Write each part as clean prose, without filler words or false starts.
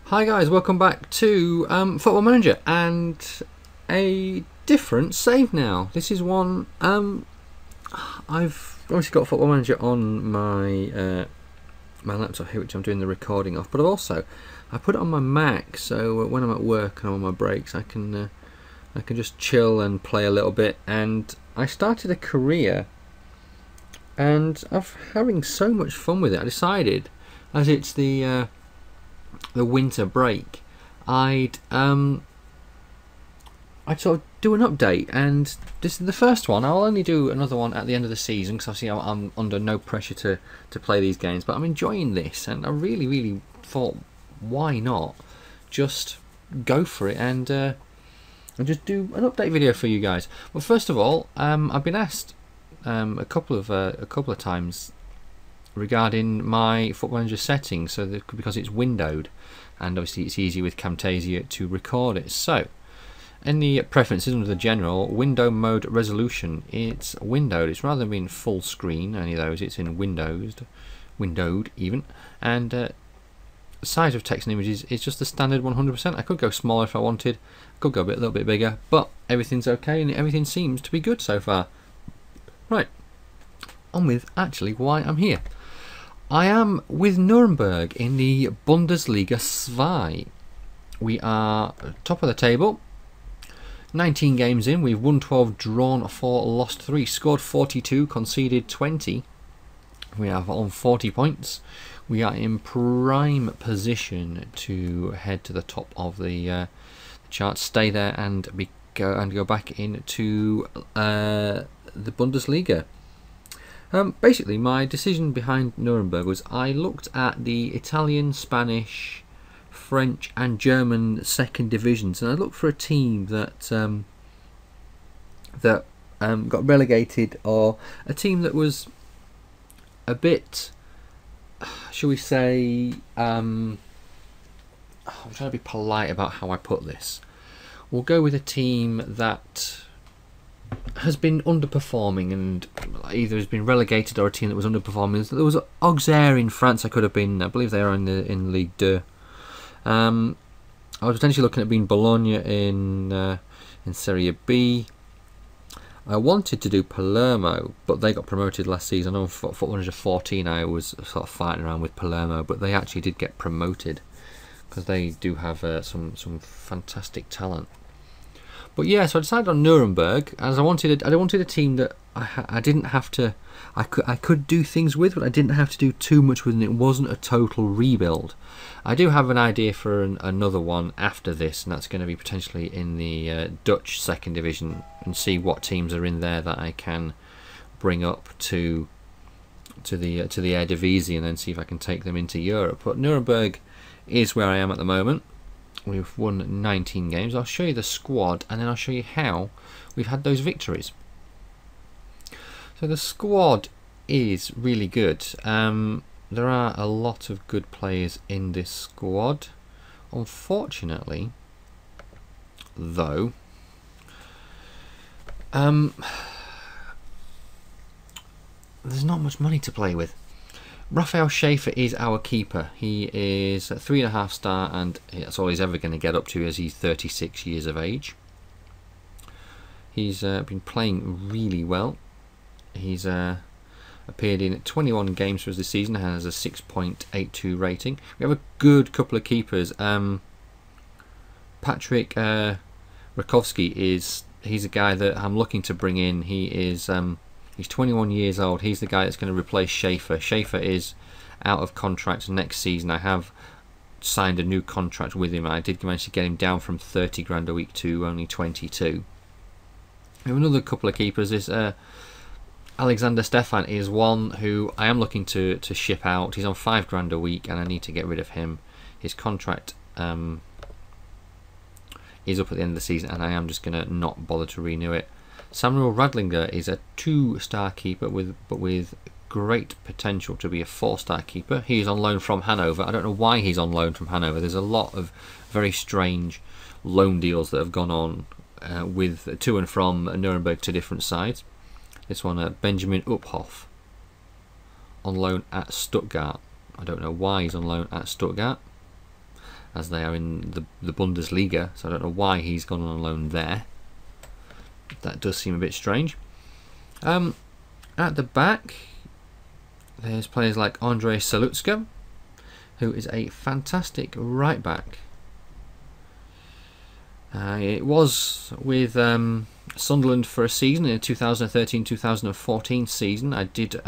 Hi guys, welcome back to Football Manager and a different save now. This is one I've obviously got Football Manager on my my laptop here, which I'm doing the recording off, but I put it on my Mac, so when I'm at work and on my breaks, I can just chill and play a little bit. And I started a career, and I'm having so much fun with it. I decided, as it's the winter break, I'd sort of do an update, and this is the first one. I'll only do another one at the end of the season because obviously I'm under no pressure to play these games, but I'm enjoying this, and I really thought, why not just go for it and just do an update video for you guys. Well, first of all, I've been asked a couple of times regarding my Football Manager settings, so that, because it's windowed, and obviously it's easy with Camtasia to record it. So in the preferences under the general window mode resolution, it's windowed. It's rather than being full screen, any of those, it's in windowed even, and size of text and images is just the standard 100%. I could go smaller if I wanted, could go a little bit bigger, but everything's okay and everything seems to be good so far. Right, on with actually why I'm here. I am with Nurnberg in the Bundesliga 2. We are top of the table, 19 games in. We've won 12, drawn 4, lost 3, scored 42, conceded 20. We are on 40 points. We are in prime position to head to the top of the chart, stay there, and go back into the Bundesliga. Basically, my decision behind Nuremberg was I looked at the Italian, Spanish, French and German second divisions, and I looked for a team that got relegated, or a team that was a bit, shall we say, I'm trying to be polite about how I put this. We'll go with a team that has been underperforming and either has been relegated, or a team that was underperforming. There was Auxerre in France. I believe they are in Ligue 2. I was potentially looking at being Bologna in Serie B. I wanted to do Palermo, but they got promoted last season. I know for Football Manager 14 I was sort of fighting around with Palermo, but they actually did get promoted because they do have some fantastic talent. But yeah, so I decided on Nuremberg, as I wanted a team that I didn't have to. I could do things with, but I didn't have to do too much with, and it wasn't a total rebuild. I do have an idea for another one after this, and that's going to be potentially in the Dutch second division, and see what teams are in there that I can bring up to the Eredivisie, and then see if I can take them into Europe. But Nuremberg is where I am at the moment. We've won 19 games. I'll show you the squad, and then I'll show you how we've had those victories. So the squad is really good. There are a lot of good players in this squad. Unfortunately, though, there's not much money to play with. Raphael Schäfer is our keeper. He is a 3.5 star, and that's all he's ever going to get up to, as he's 36 years of age. He's been playing really well. He's appeared in 21 games for us this season, has a 6.82 rating. We have a good couple of keepers. Patrick Rakowski he's a guy that I'm looking to bring in. He is he's 21 years old. He's the guy that's going to replace Schäfer. Schäfer is out of contract next season. I have signed a new contract with him. I did manage to get him down from 30 grand a week to only 22. We have another couple of keepers. Is Alexander Stefan is one who I am looking to ship out. He's on 5 grand a week, and I need to get rid of him. His contract is up at the end of the season, and I am just going to not bother to renew it. Samuel Radlinger is a 2-star keeper but with great potential to be a 4-star keeper. He is on loan from Hanover. I don't know why he's on loan from Hanover. There's a lot of very strange loan deals that have gone on with to and from Nuremberg to different sides. This one, Benjamin Uphoff, on loan at Stuttgart. I don't know why he's on loan at Stuttgart. as they are in the Bundesliga, so I don't know why he's gone on loan there. That does seem a bit strange. At the back, there's players like Andre Salutska, who is a fantastic right back. It was with Sunderland for a season in the 2013-2014 season. I did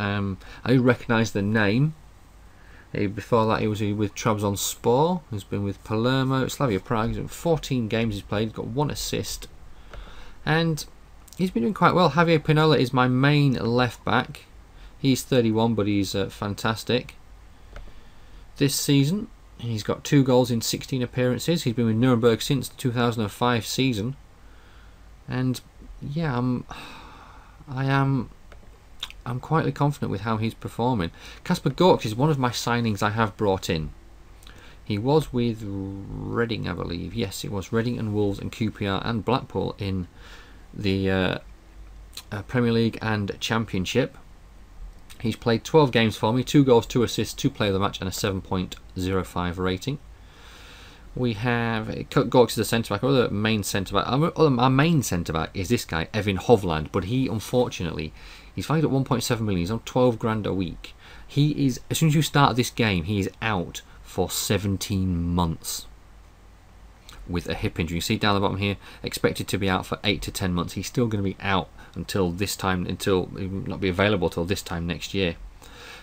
recognise the name. Before that, he was with Trabzonspor. He's been with Palermo, Slavia Prague. He's in 14 games he's played. He's got 1 assist, and he's been doing quite well. Javier Pinola is my main left back. He's 31, but he's fantastic. This season, he's got 2 goals in 16 appearances. He's been with Nurnberg since the 2005 season, and yeah, I'm quietly confident with how he's performing. Kasper Gorks is one of my signings I have brought in. He was with Reading, I believe. Yes, it was Reading and Wolves and QPR and Blackpool in the Premier League and Championship. He's played 12 games for me, 2 goals, 2 assists, 2 player of the match, and a 7.05 rating. We have Gorks is the centre back. Our main centre back. Our main centre back is this guy, Evan Hovland, but he unfortunately he's valued at 1.7 million. He's on 12 grand a week. He is, as soon as you start this game, he is out for 17 months with a hip injury. You see down the bottom here, expected to be out for 8 to 10 months. He's still going to be out until this time, until he will not be available till this time next year.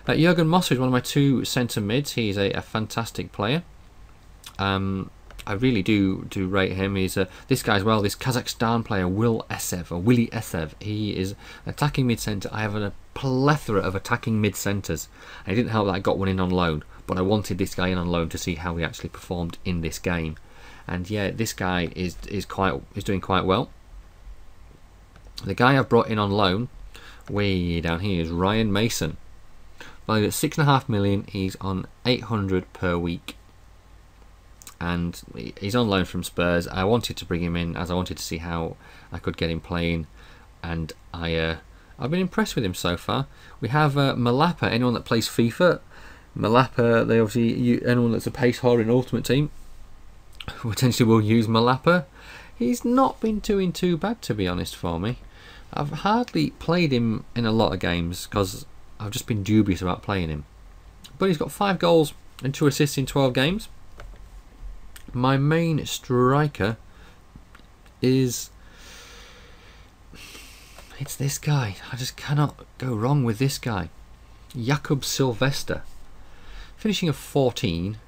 Jurgen Moser is one of my 2 centre mids. He's a fantastic player. I really do rate him. He's this guy as well. This Kazakhstan player, Willy Esev. He is attacking mid centre. I have a plethora of attacking mid centres. It didn't help that I got one in on loan, but I wanted this guy in on loan to see how he actually performed in this game. And yeah, this guy is doing quite well. The guy I've brought in on loan, way down here, is Ryan Mason. Valued at 6.5 million. He's on 800 per week, and he's on loan from Spurs. I wanted to bring him in as I wanted to see how I could get him playing, and I've been impressed with him so far. We have Malapa. Anyone that plays FIFA, Malapa, they obviously, anyone that's a pace whore in Ultimate Team potentially will use Malapa. He's not been doing too bad, to be honest, for me. I've hardly played him in a lot of games because I've just been dubious about playing him. But he's got 5 goals and 2 assists in 12 games. My main striker is... it's this guy. I just cannot go wrong with this guy. Jakub Sylvester. Finishing of 14.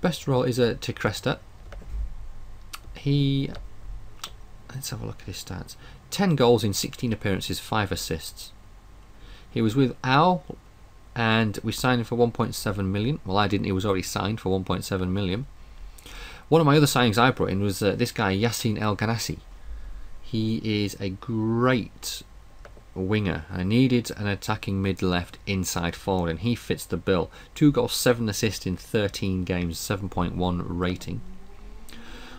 Best role is a Ticresta. Let's have a look at his stats. 10 goals in 16 appearances, 5 assists. He was with Al, and we signed him for 1.7 million. Well, I didn't. He was already signed for 1.7 million. One of my other signings I brought in was this guy, Yassin El Ganassi. He is a great winger. I needed an attacking mid-left inside forward, and he fits the bill. 2 goals, 7 assists in 13 games, 7.1 rating.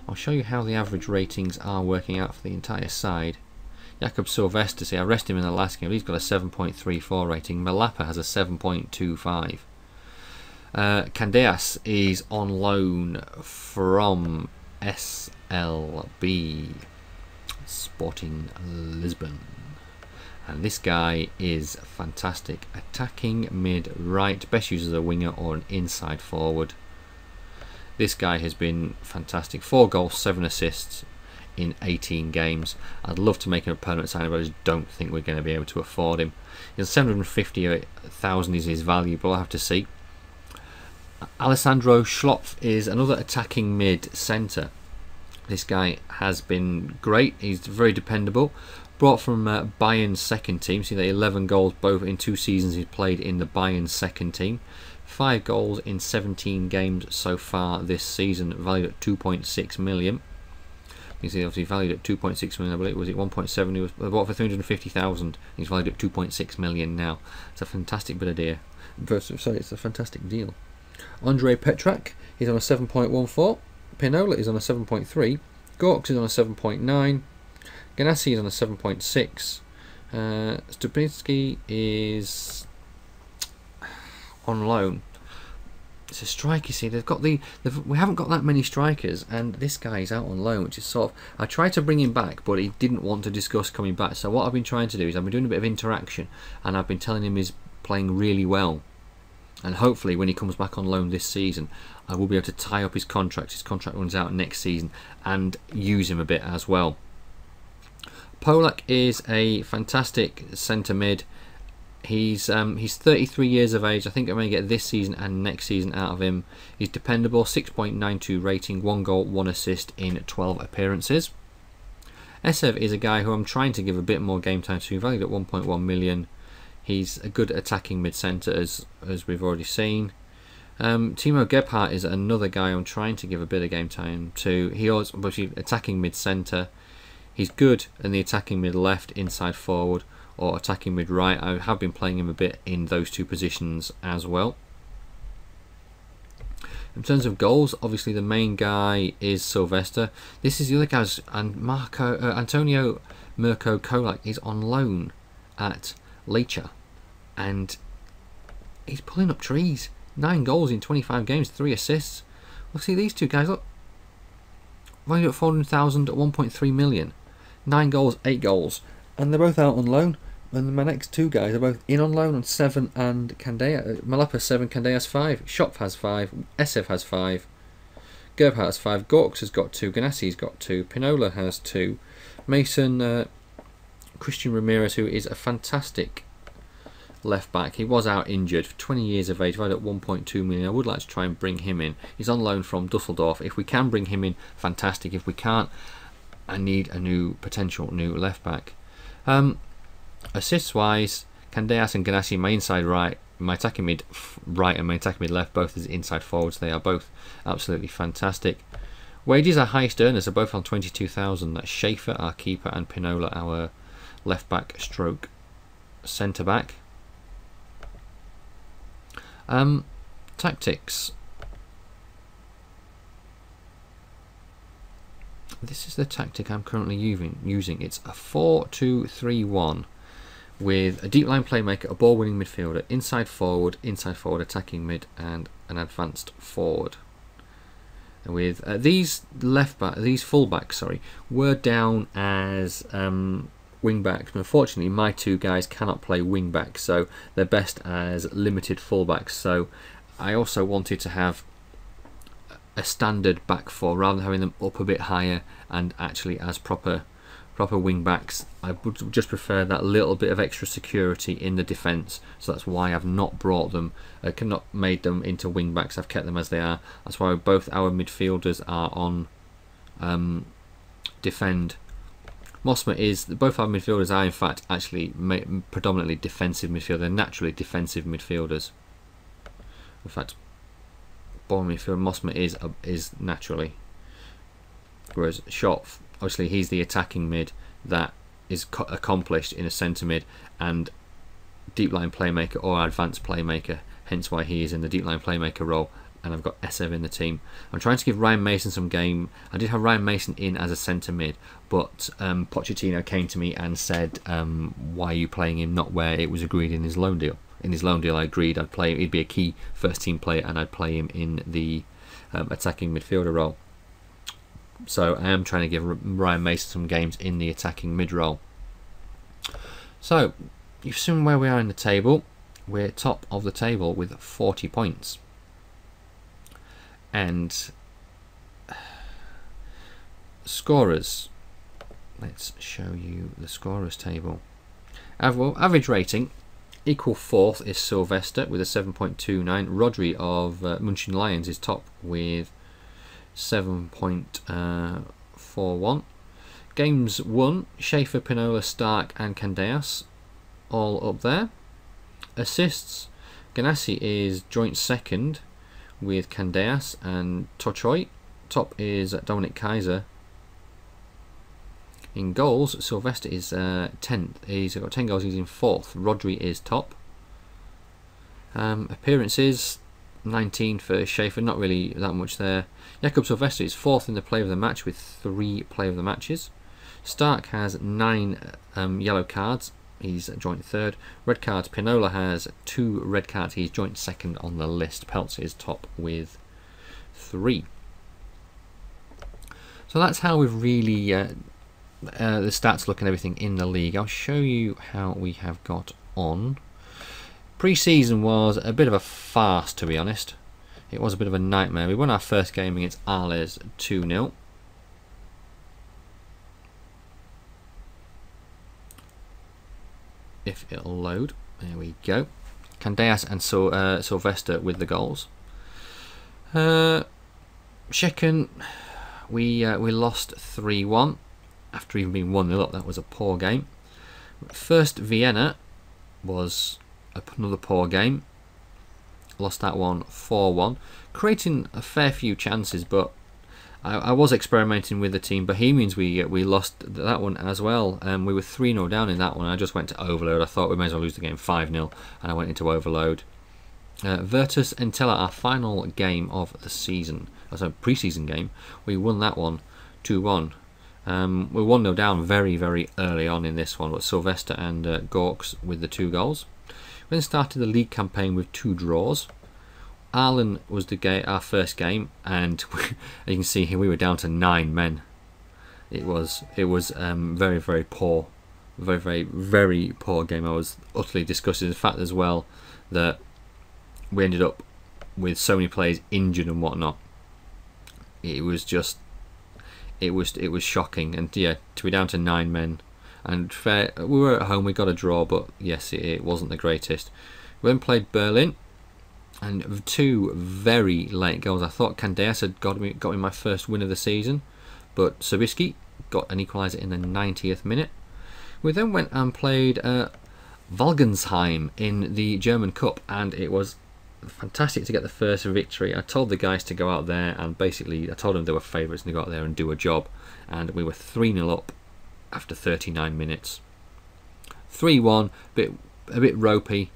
I'll show you how the average ratings are working out for the entire side. Jakub Sylvester, see, I rested him in the last game. He's got a 7.34 rating. Malapa has a 7.25. Candeas is on loan from SLB, Sporting Lisbon. And this guy is fantastic. Attacking mid-right, best used as a winger or an inside forward. This guy has been fantastic. 4 goals, 7 assists in 18 games. I'd love to make him a permanent signing, but I just don't think we're going to be able to afford him. 750,000 is his value, but I'll have to see. Alessandro Schlopf is another attacking mid-centre. This guy has been great. He's very dependable. Brought from Bayern's second team. See, they 11 goals both in 2 seasons he's played in the Bayern second team. 5 goals in 17 games so far this season, valued at 2.6 million. You see, obviously valued at 2.6 million, I believe. Was it 1.7? He was bought for 350,000. He's valued at 2.6 million now. It's a fantastic bit of deal. Sorry, it's a fantastic deal. Andre Petrak, he's on a 7.14. Pinola is on a 7.3. Gorks is on a 7.9. Ganassi is on a 7.6. Stupinsky is on loan. It's a strike, you see. We haven't got that many strikers, and this guy is out on loan, which is sort of... I tried to bring him back, but he didn't want to discuss coming back. So what I've been trying to do is I've been doing a bit of interaction, and I've been telling him he's playing really well. And hopefully when he comes back on loan this season, I will be able to tie up his contract. His contract runs out next season, and use him a bit as well. Polak is a fantastic centre mid. He's 33 years of age. I think I'm going to get this season and next season out of him. He's dependable, 6.92 rating, 1 goal, 1 assist in 12 appearances. Esev is a guy who I'm trying to give a bit more game time to, valued at 1.1 million. He's a good attacking mid-centre, as we've already seen. Timo Gebhardt is another guy I'm trying to give a bit of game time to. He also attacking mid-centre. He's good in the attacking mid-left, inside forward, or attacking mid-right. I have been playing him a bit in those two positions as well. In terms of goals, obviously the main guy is Sylvester. This is the other guys, and Antonio Mirko Kolak is on loan at Lecha, and he's pulling up trees. 9 goals in 25 games, 3 assists. Well, see these two guys, look, valued at 400,000 at 1.3 million. 9 goals, 8 goals, and they're both out on loan. And my next two guys are both in on loan on 7 and Candea. Malapa 7, Candeas 5. Shopf has 5. Esev has 5. Gerbhardt has 5. Gorks has got 2. Ganassi's got 2. Pinola has 2. Mason Christian Ramirez, who is a fantastic left back. He was out injured for 20 years of age, right at 1.2 million. I would like to try and bring him in. He's on loan from Dusseldorf. If we can bring him in, fantastic. If we can't, I need a potential new left back. Assists wise, Candeas and Ganassi, my inside right, my attacking mid right and my attacking mid left, both as inside forwards. They are both absolutely fantastic. Wages, our highest earners, are both on 22,000. That's Schaefer, our keeper, and Pinola, our left back stroke centre back. Tactics. This is the tactic I'm currently using. It's a 4-2-3-1 with a deep line playmaker, a ball winning midfielder, inside forward, attacking mid, and an advanced forward. And with these fullbacks, were down as wing backs. Unfortunately, my two guys cannot play wing backs, so they're best as limited fullbacks. So I also wanted to have a standard back four rather than having them up a bit higher and actually as proper wing backs. I would just prefer that little bit of extra security in the defence, so that's why I've not brought them, not made them into wing backs. I've kept them as they are. That's why both our midfielders are on defend. Both our midfielders are in fact actually predominantly defensive midfielders. They're naturally defensive midfielders. In fact, ball midfield Mosma is naturally, whereas Schopf, obviously he's the attacking mid that is accomplished in a centre mid and deep line playmaker or advanced playmaker, hence why he is in the deep line playmaker role. And I've got Esev in the team. I'm trying to give Ryan Mason some game. I did have Ryan Mason in as a centre mid, but Pochettino came to me and said, why are you playing him not where it was agreed in his loan deal? In his loan deal I agreed I'd play him, he'd be a key first team player and I'd play him in the attacking midfielder role. So I am trying to give Ryan Mason some games in the attacking mid role. So you've seen where we are in the table. We're top of the table with 40 points. And scorers, let's show you the scorers table. Average rating, equal fourth is Sylvester with a 7.29. Rodri of München Lions is top with 7.41. Games won, Schaefer, Pinola, Stark and Candeas all up there. Assists, Ganassi is joint second with Candeas and Tochoy. Top is Dominic Kaiser. In goals, Sylvester is 10th. He's got 10 goals, he's in 4th. Rodri is top. Appearances, 19 for Schaefer, not really that much there. Jakob Sylvester is 4th in the play of the match with 3 play of the matches. Stark has 9 yellow cards He's joint third. Red cards, Pinola has 2 red cards. He's joint second on the list. Peltz is top with 3. So that's how we've really the stats look and everything in the league. I'll show you how we have got on. Pre-season was a bit of a farce, to be honest. It was a bit of a nightmare. We won our first game against Arles 2-0. If it'll load. There we go. Candeas and Sylvester with the goals. Shecken, we lost 3-1 after even being 1-0 up. That was a poor game. First Vienna was another poor game. Lost that one 4-1. Creating a fair few chances, but I was experimenting with the team. Bohemians, we lost that one as well. We were 3-0 down in that one. I just went to overload. I thought we may as well lose the game 5-0, and I went into overload. Virtus Entella, our final game of the season, as a pre-season game, we won that one 2-1. We were 1-0 down very, very early on in this one, but Sylvester and Gorks with the 2 goals. We then started the league campaign with 2 draws. Arlen was our first game, and you can see here we were down to 9 men. It was very, very poor, very poor game. I was utterly disgusted. The fact as well that we ended up with so many players injured and whatnot. It was just, it was shocking. And yeah, to be down to 9 men. And fair, we were at home. We got a draw, but yes, it wasn't the greatest. We then played Berlin. And 2 very late goals. I thought Candeas had got me my first win of the season, but Sobieski got an equaliser in the 90th minute. We then went and played Walgensheim in the German Cup, and it was fantastic to get the first victory. I told the guys to go out there, and basically I told them they were favourites and to go out there and do a job, and we were 3-0 up after 39 minutes. 3-1, a bit ropey.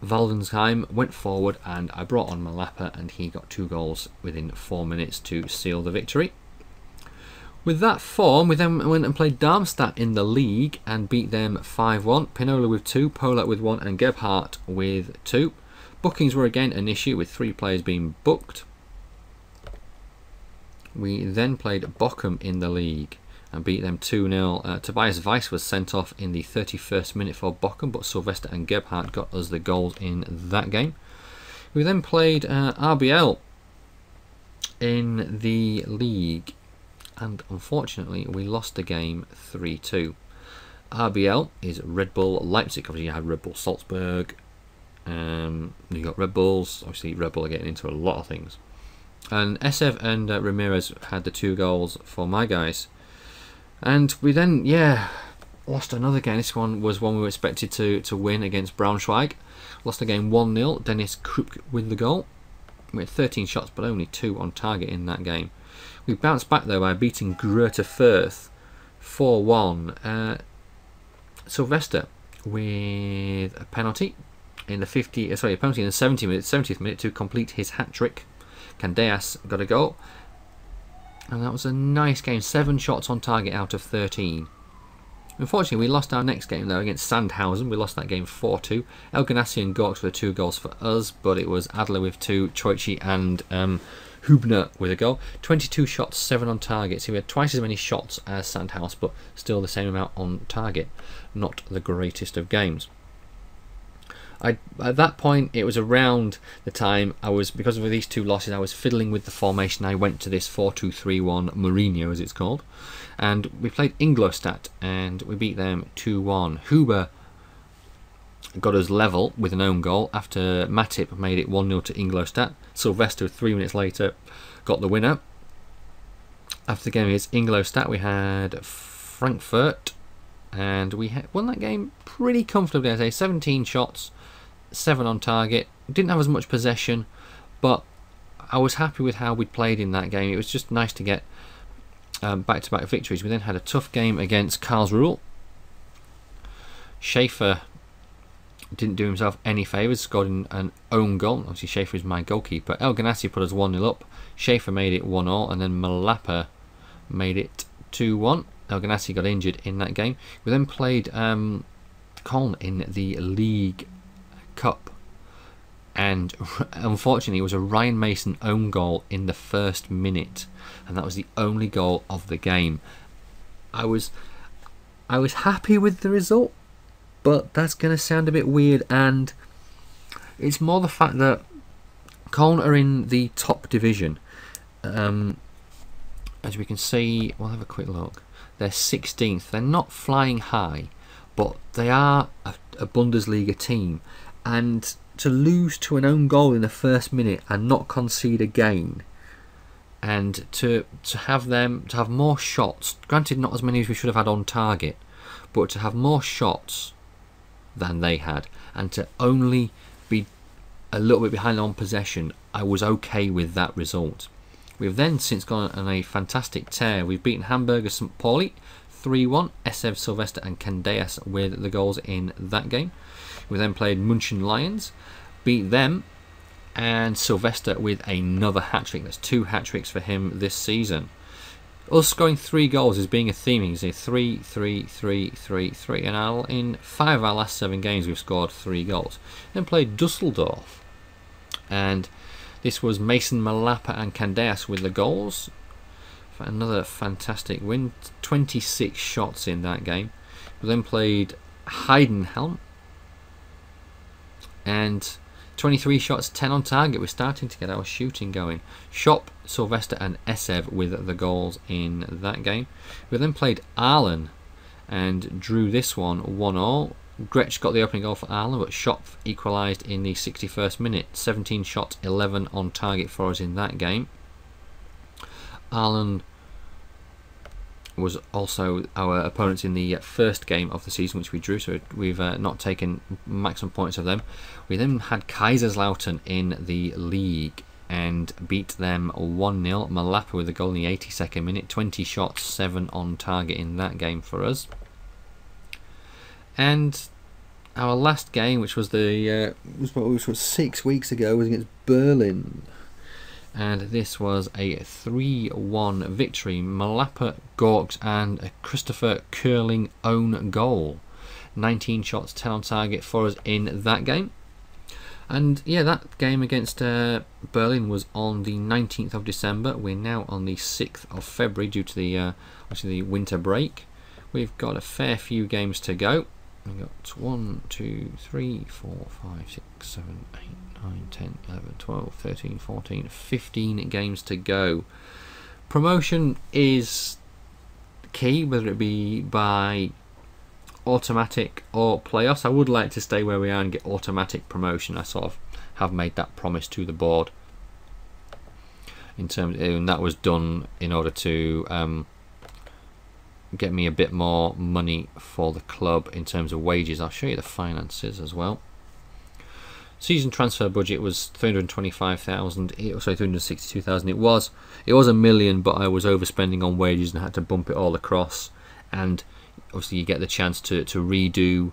Waldensheim went forward, and I brought on Malapa, and he got 2 goals within 4 minutes to seal the victory. With that form, we then went and played Darmstadt in the league and beat them 5-1. Pinola with 2, Polak with 1, and Gebhardt with 2. Bookings were again an issue, with 3 players being booked. We then played Bochum in the league and beat them 2-0. Tobias Weiss was sent off in the 31st minute for Bochum, but Sylvester and Gebhardt got us the goals in that game. We then played RBL in the league, and unfortunately we lost the game 3-2. RBL is Red Bull Leipzig. Obviously you had Red Bull Salzburg, you got Red Bulls. Obviously Red Bull are getting into a lot of things. And SF and Ramirez had the 2 goals for my guys. And we then, lost another game. This one was one we were expected to win against Braunschweig. Lost the game 1-0. Dennis Krupke with the goal. We had 13 shots, but only 2 on target in that game. We bounced back though by beating Greuther Fürth 4-1. Sylvester with a penalty in the penalty in the 70th minute to complete his hat trick. Candeas got a goal. And that was a nice game. 7 shots on target out of 13. Unfortunately, we lost our next game though against Sandhausen. We lost that game 4-2. El Ganassi and Gorks were 2 goals for us, but it was Adler with 2, Choichi and Hubner with a goal. 22 shots, 7 on target. So we had twice as many shots as Sandhausen, but still the same amount on target. Not the greatest of games. At that point, it was around the time because of these 2 losses, I was fiddling with the formation. I went to this 4-2-3-1 Mourinho, as it's called, and we played Ingolstadt, and we beat them 2-1. Huber got us level with an own goal after Matip made it 1-0 to Ingolstadt. Sylvester, 3 minutes later, got the winner. After the game against Ingolstadt, we had Frankfurt, and we won that game pretty comfortably. I say 17 shots, 7 on target. Didn't have as much possession, but I was happy with how we'd played in that game. It was just nice to get back-to-back victories. We then had a tough game against Karlsruhe. Schaefer didn't do himself any favours, scored an own goal. Obviously Schaefer is my goalkeeper. El Ganassi put us 1-0 up. Schaefer made it 1-1, and then Malapa made it 2-1. El Ganassi got injured in that game. We then played Cologne in the League Cup, and unfortunately it was a Ryan Mason own goal in the first minute, and that was the only goal of the game. I was happy with the result, but that's going to sound a bit weird, and it's more the fact that Cologne are in the top division. As we can see, we'll have a quick look. They're 16th. They're not flying high, but they are a Bundesliga team, and to lose to an own goal in the first minute and not concede again, and to have more shots, granted not as many as we should have had on target, but to have more shots than they had, and to only be a little bit behind on possession, I was okay with that result. We've then since gone on a fantastic tear. We've beaten Hamburger St. Pauli 3-1, Esev, Sylvester and Candeas with the goals in that game. We then played München Lions, beat them, and Sylvester with another hat-trick. That's 2 hat-tricks for him this season. Us scoring 3 goals is being a theme. He's a 3, 3, 3, 3, 3, and in 5 of our last 7 games we've scored 3 goals. Then played Dusseldorf, and this was Mason Malapa and Candeas with the goals. Another fantastic win. 26 shots in that game. We then played Heidenhelm, and 23 shots, 10 on target. We're starting to get our shooting going. Shop, Sylvester and Esev with the goals in that game. We then played Aalen and drew this one 1-1. Gretsch got the opening goal for Aalen, but Shop equalised in the 61st minute. 17 shots, 11 on target for us in that game. Aalen was also our opponents in the first game of the season, which we drew, so we've not taken maximum points of them. We then had Kaiserslautern in the league and beat them 1-0. Malapa with a goal in the 82nd minute. 20 shots, 7 on target in that game for us. And our last game, which was which was 6 weeks ago, was against Berlin, and this was a 3-1 victory. Malapa, Gorks and a Christopher Curling own goal. 19 shots, 10 on target for us in that game. And yeah, that game against Berlin was on the 19th of December. We're now on the 6th of February due to the winter break. We've got a fair few games to go. We've got 1, 2, 3, 4, 5, 6, 7, 8, 9, 10, 11, 12, 13, 14, 15 games to go. Promotion is key, whether it be by automatic or playoffs. I would like to stay where we are and get automatic promotion. I sort of have made that promise to the board. And that was done in order to get me a bit more money for the club in terms of wages. I'll show you the finances as well. Season transfer budget was 325,000. Sorry, 362,000. It was $1 million, but I was overspending on wages and had to bump it all across. And obviously, you get the chance to redo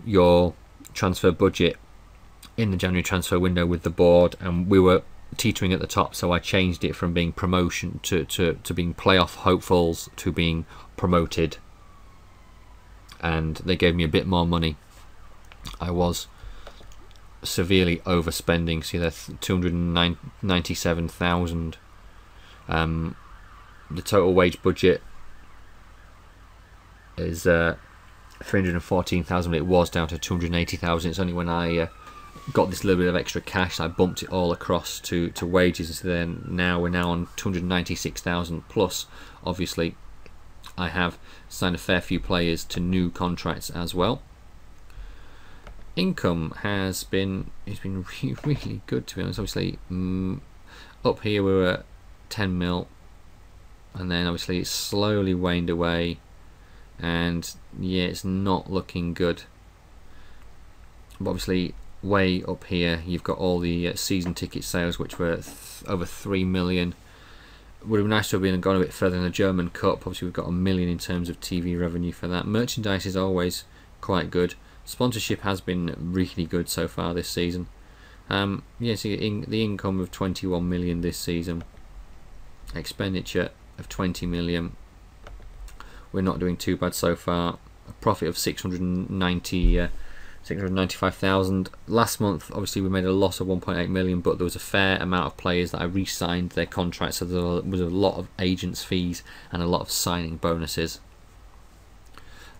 your transfer budget in the January transfer window with the board, and we were teetering at the top, so I changed it from being promotion to being playoff hopefuls to being promoted, and they gave me a bit more money. I was severely overspending. See, that's 297,000. The total wage budget is 314,000. It was down to 280,000. It's only when I got this little bit of extra cash I bumped it all across to wages. So then we're now on 296,000 plus. Obviously, I have signed a fair few players to new contracts as well. Income has been really, really good, to be honest. Obviously, up here we were at 10 mil, and then obviously it's slowly waned away, and yeah, it's not looking good. But obviously, way up here you've got all the season ticket sales, which were over 3 million. Would have been nice to have gone a bit further in the German Cup. Obviously, we've got $1 million in terms of TV revenue for that. Merchandise is always quite good. Sponsorship has been really good so far this season. Yes, the income of 21 million this season. Expenditure of 20 million. we're not doing too bad so far. A profit of 695,000. Last month, obviously, we made a loss of 1.8 million, but there was a fair amount of players that I re-signed their contracts, so there was a lot of agents' fees and a lot of signing bonuses.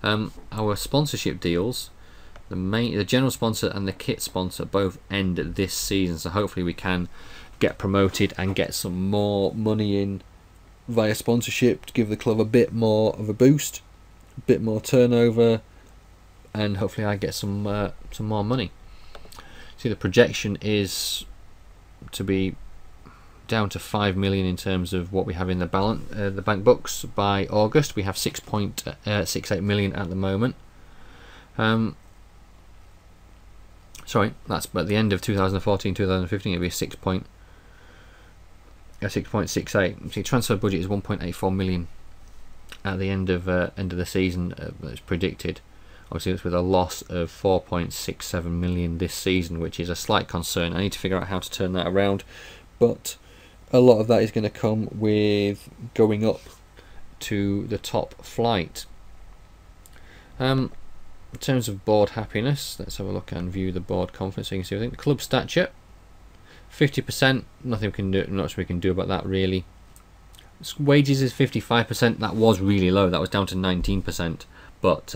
Our sponsorship deals, the general sponsor and the kit sponsor both end this season, so hopefully we can get promoted and get some more money in via sponsorship to give the club a bit more of a boost, a bit more turnover, and hopefully I get some more money. See, the projection is to be down to 5 million in terms of what we have in the bank books by August. We have 6.68 million at the moment. Sorry, that's at the end of 2014-2015. It'll be 6.68. See, transfer budget is 1.84 million at the end of the season. It's predicted. Obviously, it's with a loss of 4.67 million this season, which is a slight concern. I need to figure out how to turn that around, but a lot of that is going to come with going up to the top flight. In terms of board happiness, let's have a look and view the board confidence so you can see everything. The club stature, 50%. Not much we can do about that really. Wages is 55%. That was really low. That was down to 19%, but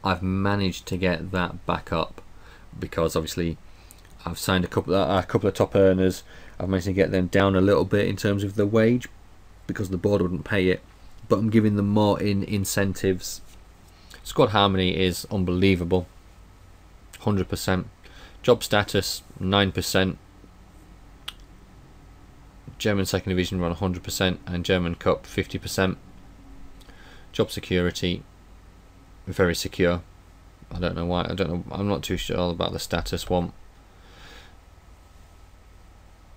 I've managed to get that back up because obviously I've signed a couple of top earners. I've managed to get them down a little bit in terms of the wage because the board wouldn't pay it, but I'm giving them more in incentives. Squad harmony is unbelievable, 100%. Job status 9%. German second division run 100%, and German Cup 50%. Job security very secure. I don't know why. I'm not too sure about the status one.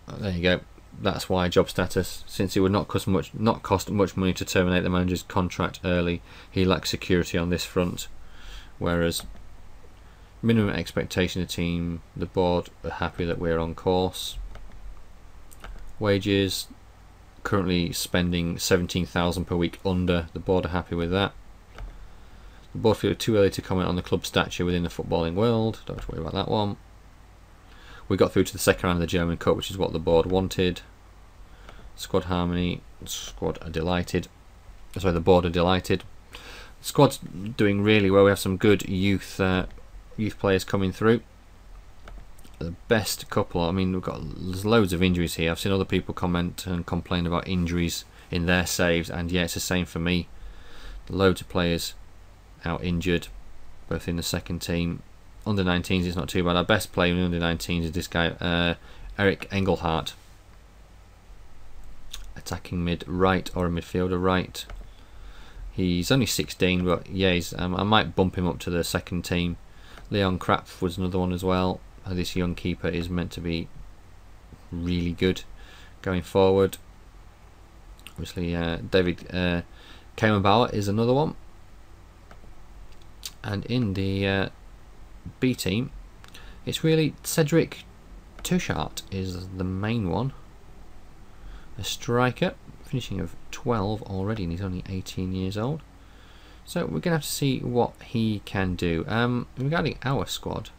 There you go. That's why job status. Since it would not cost much money to terminate the manager's contract early, he lacks security on this front. Whereas minimum expectation of the team, the board are happy that we're on course. Wages, currently spending 17,000 per week under. The board are happy with that. The board feel too early to comment on the club stature within the footballing world. Don't have to worry about that one. We got through to the second round of the German Cup, which is what the board wanted. Squad harmony, squad are delighted. Sorry, the board are delighted. The squad's doing really well. We have some good youth players coming through. The best couple, I mean, there's loads of injuries here. I've seen other people comment and complain about injuries in their saves, and yeah, it's the same for me. Loads of players out injured, both in the second team. Under 19s, it's not too bad. Our best player in under 19s is this guy, Eric Engelhardt. Attacking mid right, or a midfielder right. He's only 16, but yeah, I might bump him up to the second team. Leon Krapf was another one as well. This young keeper is meant to be really good going forward. Obviously, David Kamenbauer is another one. And in the B team, it's really Cedric Tuchart is the main one. A striker, finishing of 12 already, and he's only 18 years old. So we're going to have to see what he can do. Regarding our squad,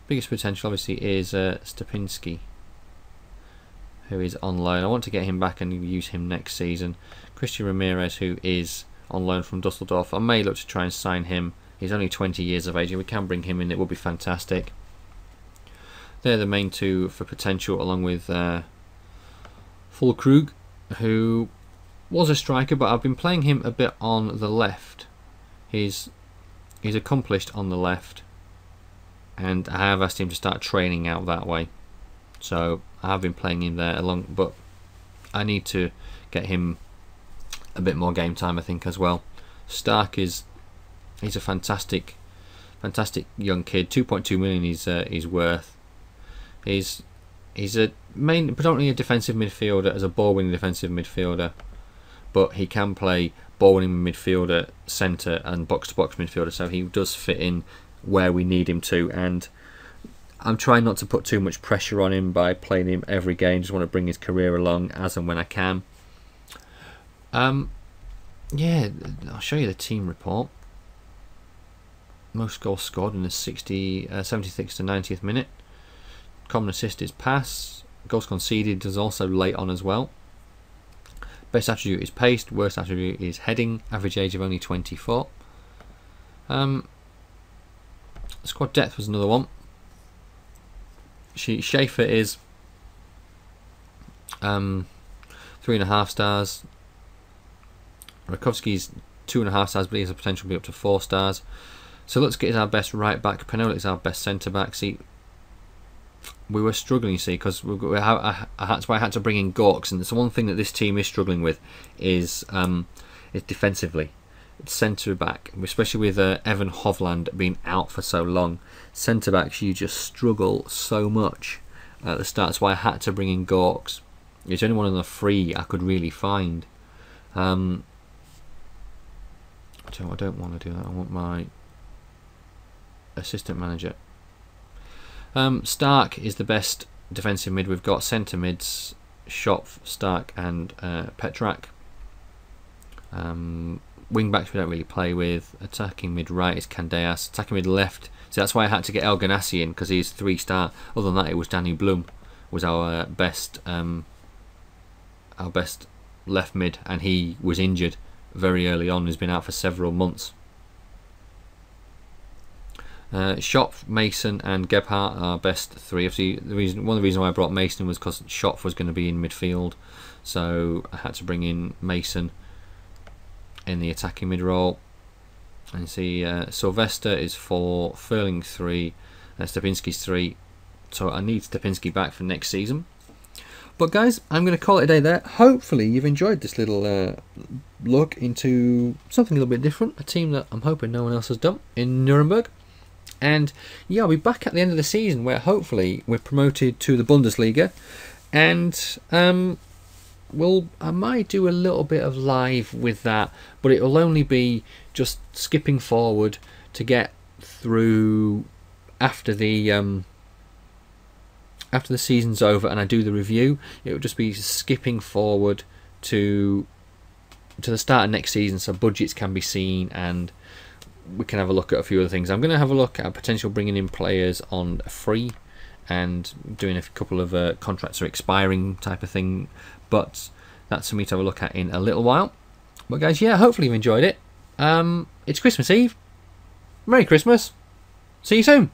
biggest potential obviously is Stepinski, who is on loan. I want to get him back and use him next season. Christian Ramirez, who is on loan from Dusseldorf. I may look to try and sign him. He's only 20 years of age, and we can bring him in. It would be fantastic. They're the main two for potential, along with Fulkrug, who was a striker, but I've been playing him a bit on the left. He's accomplished on the left, and I have asked him to start training out that way. So I have been playing him there along, but I need to get him a bit more game time, I think, as well. Stark he's a fantastic young kid. 2.2 million he's worth. He's predominantly a defensive midfielder, as a ball-winning defensive midfielder, but he can play ball-winning midfielder, centre, and box-to-box midfielder. So he does fit in where we need him to, and I'm trying not to put too much pressure on him by playing him every game. Just want to bring his career along as and when I can. Yeah, I'll show you the team report. Most goals scored in the 76th to 90th minute. Common assist is pass. Goals conceded is also late on as well. Best attribute is pace. Worst attribute is heading. Average age of only 24. Squad depth was another one. Schaefer is 3.5 stars. Rakowski's 2.5 stars, but he has a potential to be up to 4 stars. So Lutzke is our best right back. Penolik is our best centre back. See, we were struggling, you see, because that's why I had to bring in Gorks, and it's the one thing that this team is struggling with is defensively. It's centre back, especially with Evan Hovland being out for so long. Centre backs, you just struggle so much at the start. That's why I had to bring in Gorks. It's the only one on the free I could really find. I don't want to do that. I want my assistant manager. Stark is the best defensive mid we've got. Centre mids, Schopf, Stark and Petrak. Wing backs we don't really play with. Attacking mid right is Candeas. Attacking mid left, so that's why I had to get El Ganassi in, because he's 3-star. Other than that, it was Danny Blum was our best left mid, and he was injured very early on. He's been out for several months. Schopf, Mason and Gebhardt are our best three. Obviously, one of the reasons why I brought Mason was because Schopf was going to be in midfield, so I had to bring in Mason in the attacking mid role. And you see Sylvester is 4, Furling 3, Stepinski's 3. So I need Stepinski back for next season. But guys, I'm going to call it a day there. Hopefully you've enjoyed this little look into something a little bit different. A team that I'm hoping no one else has done in Nuremberg. And yeah, I'll be back at the end of the season where hopefully we're promoted to the Bundesliga. And I might do a little bit of live with that, but it will only be just skipping forward to get through after the season's over and I do the review. It will just be skipping forward to the start of next season, so budgets can be seen and we can have a look at a few other things. I'm going to have a look at potential bringing in players on free and doing a couple of contracts are expiring type of thing, but that's for me to have a look at in a little while. But guys, yeah, hopefully you've enjoyed it. It's Christmas Eve. Merry Christmas. See you soon.